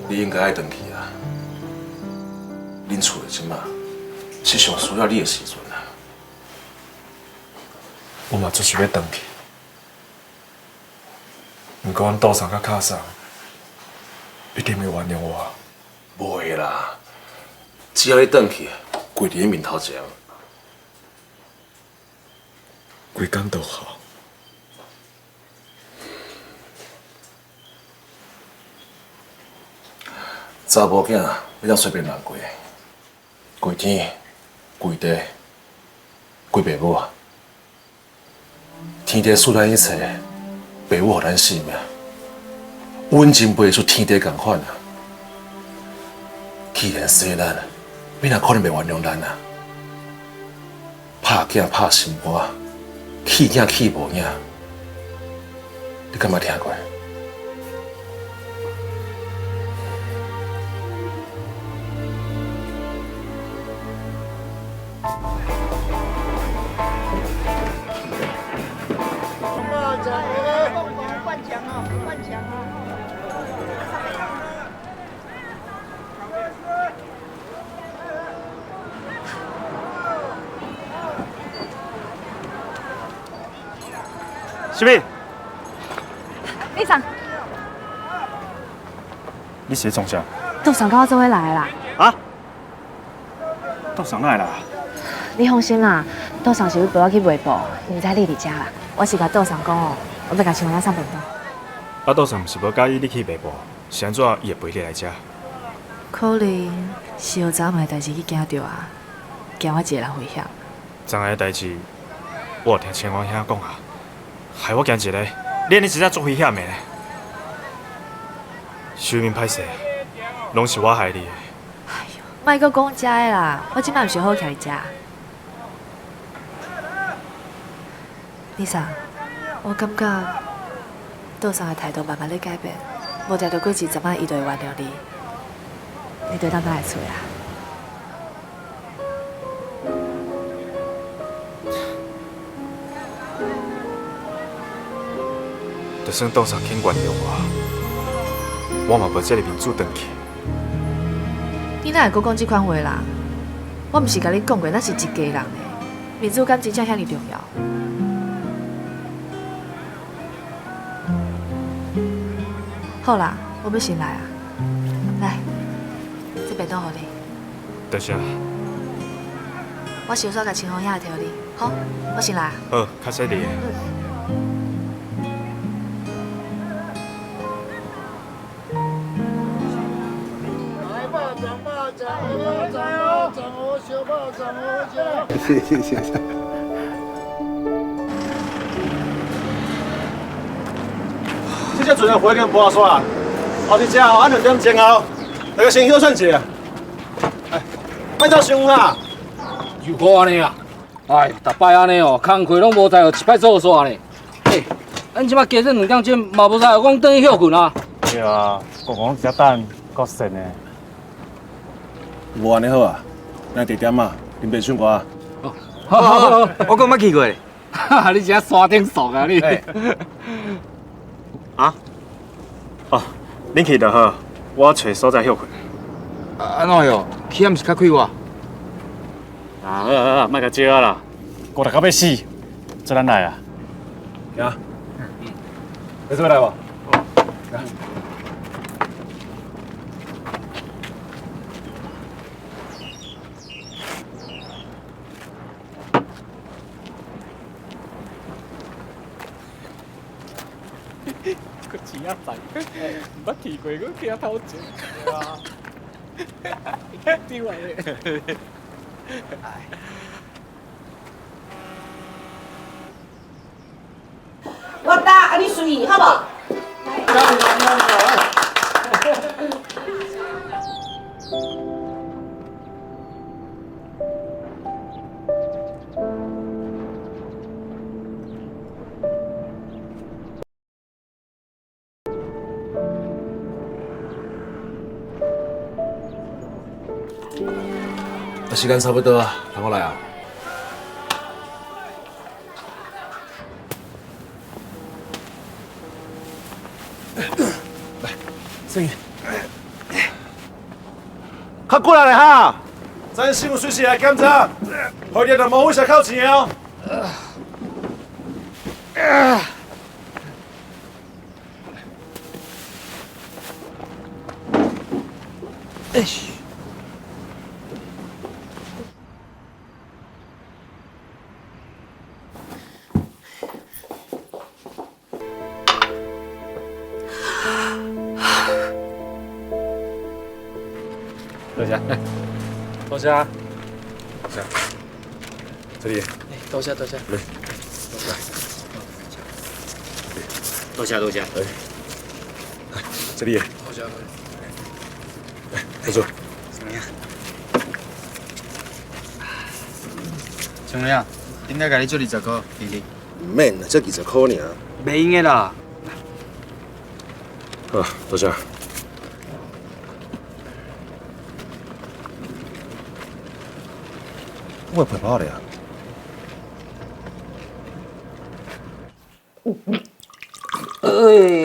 你应该爱回去啊！恁厝的即马是上需要你的时阵啊！我嘛就是要回去，不过阮杜桑甲卡桑一定会原谅我。不会啦，只要你回去，跪伫面头前，规工都好。查某囝要当随便乱过，跪天、跪地、跪爸母啊！天地赐咱一切，爸母予咱性命，温情袂出天地共款啊！既然生咱，你哪可能袂原谅咱啊？拍囝拍心肝，气囝气无影，你敢捌听过？什么？李长，你是从啥？杜长跟我做伙来的啦。啊？杜桑哪来啦？你放心啦，杜长是要陪我去卖布，毋知你伫遮啦。我是甲杜长讲哦，我要甲青花仔送便当。啊，杜桑毋是无介意你去卖布，是安怎伊会陪你来遮？可能是有昨晚的代志去惊到啊，惊我一个人危险。昨下的代志，我有听青王兄讲啊，害我惊一个，连你真正足危险的呢。收面歹势，拢是我害你的。哎呦，莫阁讲遮的啦，我即摆毋是好徛伫遮。李长，我感觉杜长的态度慢慢咧改变，无定着过一阵仔，伊就会原谅你。你对当哪会出啊？就算杜桑肯原谅我嘛无这个面子回去。你哪会阁讲即款话啦？我毋是甲你讲过，咱是一家人呢，面子敢真正遐尼重要？好啦，我要先来啊！来，这便当互你。多谢。我小嫂甲青红遐调理，好，我先来啊。好，较犀利的。谢谢谢谢。这只船的火已经搬煞啊，后一只哦，按2点前后，大家先休喘一下。哎，别走伤啦。就好安尼啊！哎，逐摆安尼哦，工课拢无在，一摆做煞呢。嘿，咱即摆加这2点钟，嘛无在，讲转去休困啊。对啊，国王只等够神的。无安尼好啊，咱地点啊，啉杯酒歌。好，我讲捌去过。哈哈，你是山顶熟啊你？啊？哦，恁去就好，我找所在休困。安怎哟？起暗是较快活。好，莫甲招啊啦，过得到要死，做咱来啊。行，你做来无？个钱仔仔，毋捌去过，我惊头前。丢啊！我打，啊你随，好无？时间差不多啊，等我来啊。生意。较过来哈，咱师傅随时来检查，后日就冇会使扣钱哦。多谢，多谢。这里，多谢多谢，来，多谢多谢，这里，多谢。坐坐。怎么样？应该给你做20块，弟弟。唔免啦，才20块尔。袂用的啦。好，多谢。我陪跑的呀。哎。